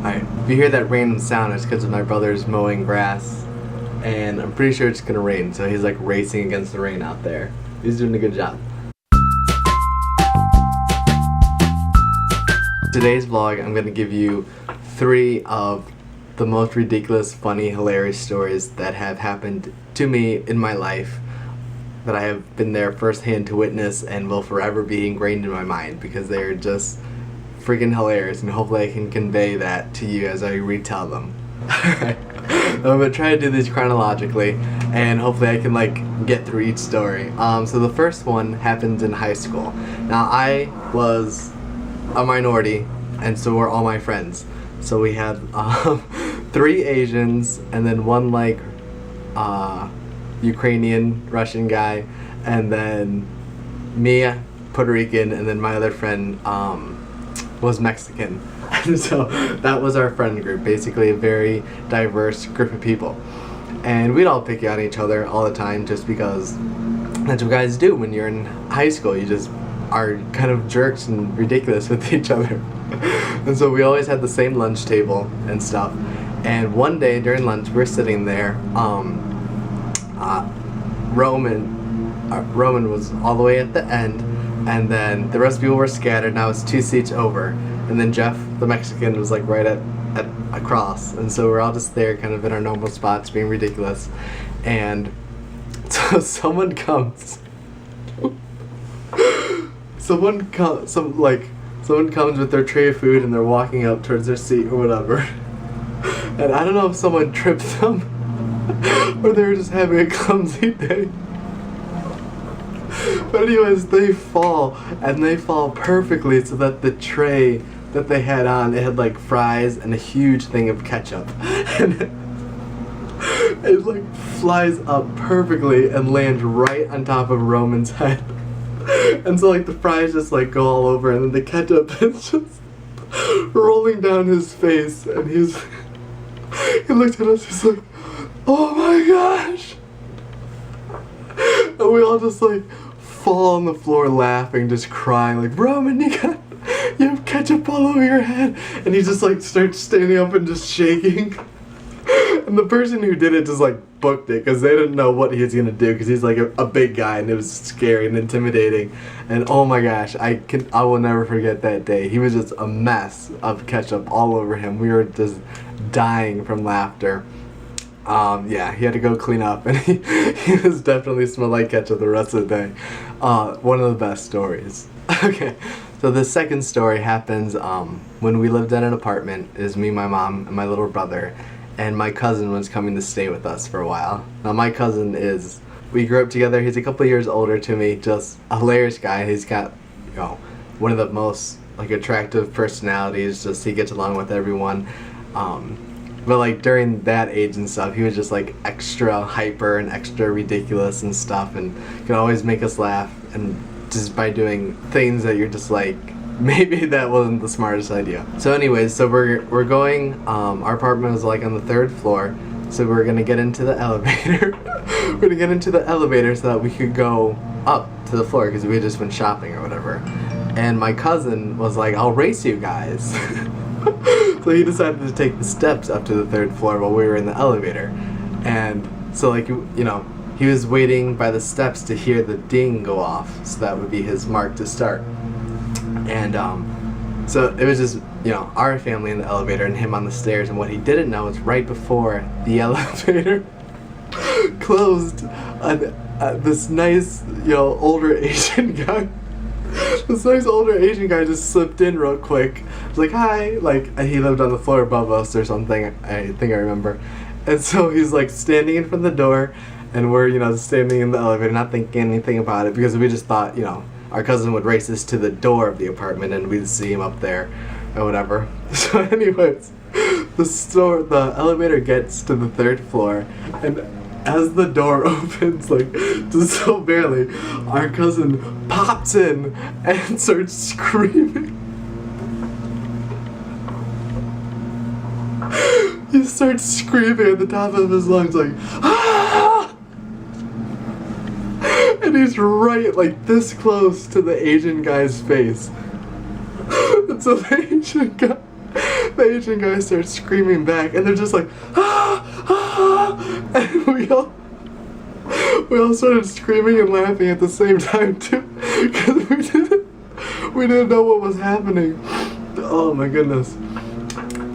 Alright, if you hear that random sound, it's because my brother's mowing grass, and I'm pretty sure it's gonna rain, so he's like racing against the rain out there. He's doing a good job. Today's vlog, I'm gonna give you 3 of the most ridiculous, funny, hilarious stories that have happened to me in my life, that I have been there firsthand to witness and will forever be ingrained in my mind because they are just freaking hilarious, and hopefully I can convey that to you as I retell them. Alright, I'm gonna try to do these chronologically, and hopefully I can like get through each story. So the first one happened in high school. Now I was a minority, and so were all my friends. So we had 3 Asians, and then 1 like Ukrainian, Russian guy, and then me, Puerto Rican, and then my other friend was Mexican. And so that was our friend group, basically a very diverse group of people. And we'd all pick on each other all the time just because that's what guys do when you're in high school. You just are kind of jerks and ridiculous with each other. And so we always had the same lunch table and stuff. And one day during lunch, we're sitting there. Roman was all the way at the end, and then the rest of people were scattered. Now it's 2 seats over, and then Jeff, the Mexican, was like right at across, and so we're all just there, kind of in our normal spots, being ridiculous. And so someone comes. Someone comes with their tray of food, and they're walking up towards their seat or whatever. And I don't know if someone tripped them or they were just having a clumsy day. But anyways, they fall, and they fall perfectly so that the tray that they had on, it had like fries and a huge thing of ketchup. And it like flies up perfectly and lands right on top of Roman's head. And so like the fries just like go all over, and then the ketchup is just rolling down his face, and he looked at us, he's like, "Oh my gosh!" And we all just like fall on the floor laughing, just crying, like, "Roman, you have ketchup all over your head!" And he just like starts standing up and just shaking. And the person who did it just like booked it because they didn't know what he was gonna do, because he's like a big guy, and it was scary and intimidating. And oh my gosh, I will never forget that day. He was just a mess of ketchup all over him. We were just dying from laughter. Yeah, he had to go clean up, and he was definitely smelled like ketchup the rest of the day. One of the best stories. Okay, so the second story happens when we lived in an apartment. It was me, my mom, and my little brother, and my cousin was coming to stay with us for a while. Now my cousin we grew up together. He's a couple years older to me, just a hilarious guy. He's got, you know, one of the most like attractive personalities, just he gets along with everyone. But like during that age and stuff, he was just like extra hyper and extra ridiculous and stuff, and could always make us laugh, and just by doing things that you're just like, maybe that wasn't the smartest idea. So anyways, so we're going, our apartment was like on the 3rd floor, so we're gonna get into the elevator. We're gonna get into the elevator so that we could go up to the floor, because we had just been shopping or whatever. And my cousin was like, "I'll race you guys." So he decided to take the steps up to the 3rd floor while we were in the elevator. And so like, you know, he was waiting by the steps to hear the ding go off, so that would be his mark to start. And so it was just, you know, our family in the elevator and him on the stairs, and what he didn't know is right before the elevator closed, this nice, you know, older Asian guy. This nice older Asian guy just slipped in real quick. Was like, "Hi," like he lived on the floor above us or something, I think I remember. And so he's like standing in front of the door, and we're, you know, standing in the elevator, not thinking anything about it, because we just thought, you know, our cousin would race us to the door of the apartment and we'd see him up there or whatever. So anyways, the elevator gets to the 3rd floor, and as the door opens, like, just so barely, our cousin pops in and starts screaming. He starts screaming at the top of his lungs, like, "Ah!" And he's right, like, this close to the Asian guy's face. And so the Asian guy the Asian guys start screaming back, and they're just like, ah, ah, and we all started screaming and laughing at the same time too, because we didn't know what was happening. Oh my goodness.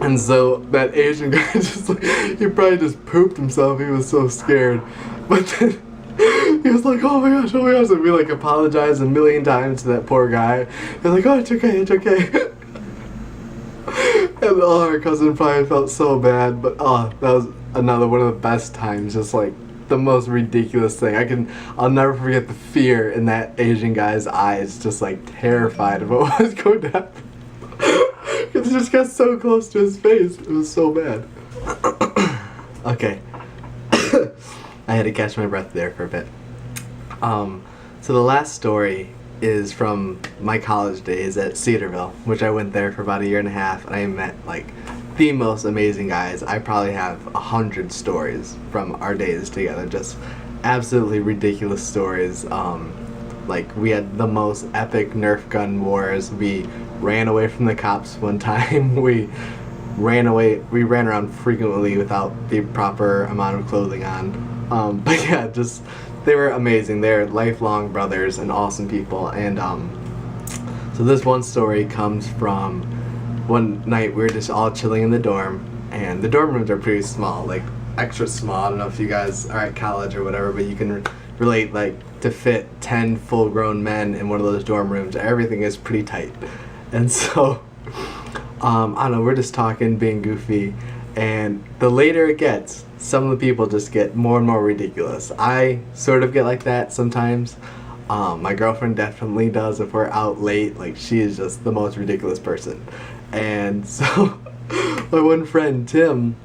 And so that Asian guy just like, he probably just pooped himself, he was so scared. But then he was like, oh my gosh, and we like apologized a million times to that poor guy. They're like, oh, it's okay. And our cousin probably felt so bad, but that was another one of the best times, just like the most ridiculous thing. I'll never forget the fear in that Asian guy's eyes, just like terrified of what was going to happen. Because it just got so close to his face. It was so bad. Okay. I had to catch my breath there for a bit. So the last story is from my college days at Cedarville, which I went there for about a year and a half, and I met like the most amazing guys. I probably have 100 stories from our days together, just absolutely ridiculous stories. Like we had the most epic Nerf gun wars. We ran away from the cops one time. We ran around frequently without the proper amount of clothing on. But yeah, just they were amazing. They're lifelong brothers and awesome people. And so this one story comes from one night we were just all chilling in the dorm, and the dorm rooms are pretty small, like extra small. I don't know if you guys are at college or whatever, but you can relate, like to fit 10 full-grown men in one of those dorm rooms, everything is pretty tight. And so I don't know, we're just talking, being goofy, and the later it gets, some of the people just get more and more ridiculous. I sort of get like that sometimes. My girlfriend definitely does if we're out late. Like, she is just the most ridiculous person. And so my one friend, Tim,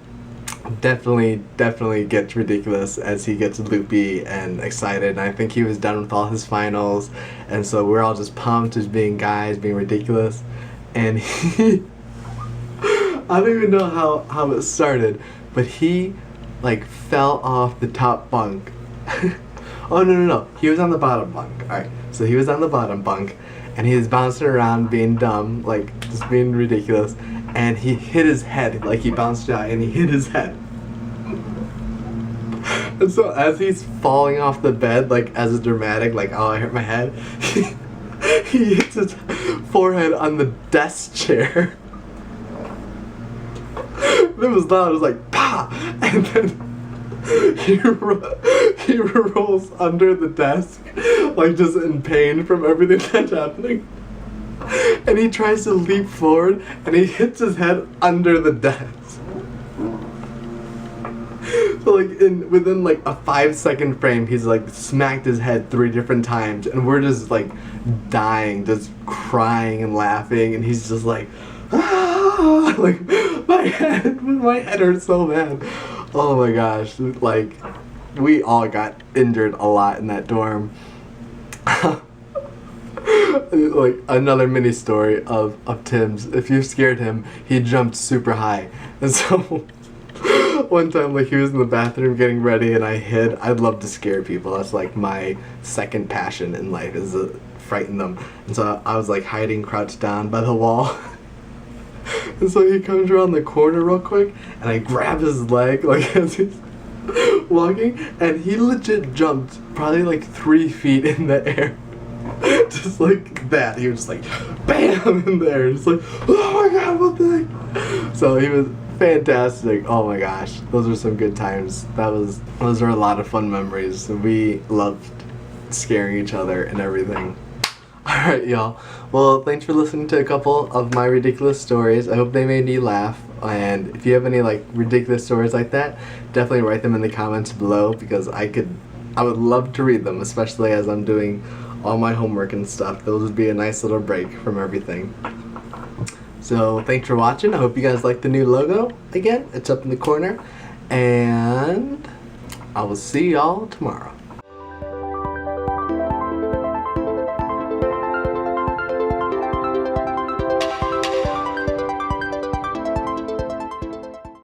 definitely gets ridiculous as he gets loopy and excited. And I think he was done with all his finals, and so we're all just pumped as being guys, being ridiculous. And he I don't even know how it started, but he like fell off the top bunk. Oh no, he was on the bottom bunk. Alright, so he was on the bottom bunk and he was bouncing around being dumb, like just being ridiculous, and he hit his head. Like, he bounced out and he hit his head. And so as he's falling off the bed, like as a dramatic, like, oh, I hurt my head, he hits his forehead on the desk chair. It was loud, it was like, pah! And then he rolls under the desk, like just in pain from everything that's happening. And he tries to leap forward, and he hits his head under the desk. So like within like a 5-second frame, he's like smacked his head 3 different times, and we're just like dying, just crying and laughing, and he's just like, ah! Like my head hurts so bad. Oh my gosh, like we all got injured a lot in that dorm. Like another mini story of Tim's. If you scared him, he jumped super high. And so one time, like, he was in the bathroom getting ready and I hid. I'd love to scare people. That's like my second passion in life, is to frighten them. And so I was like hiding, crouched down by the wall. And so he comes around the corner real quick and I grab his leg, like, as he's walking, and he legit jumped probably like 3 feet in the air. Just like that. He was just like, bam, in there. Just like, oh my god, what the heck? So he was fantastic. Oh my gosh, those were some good times. Those were a lot of fun memories. We loved scaring each other and everything. Alright, y'all. Well, thanks for listening to a couple of my ridiculous stories. I hope they made you laugh. And if you have any like ridiculous stories like that, definitely write them in the comments below, because I would love to read them, especially as I'm doing all my homework and stuff. Those would be a nice little break from everything. So thanks for watching. I hope you guys like the new logo. Again, it's up in the corner. And I will see y'all tomorrow.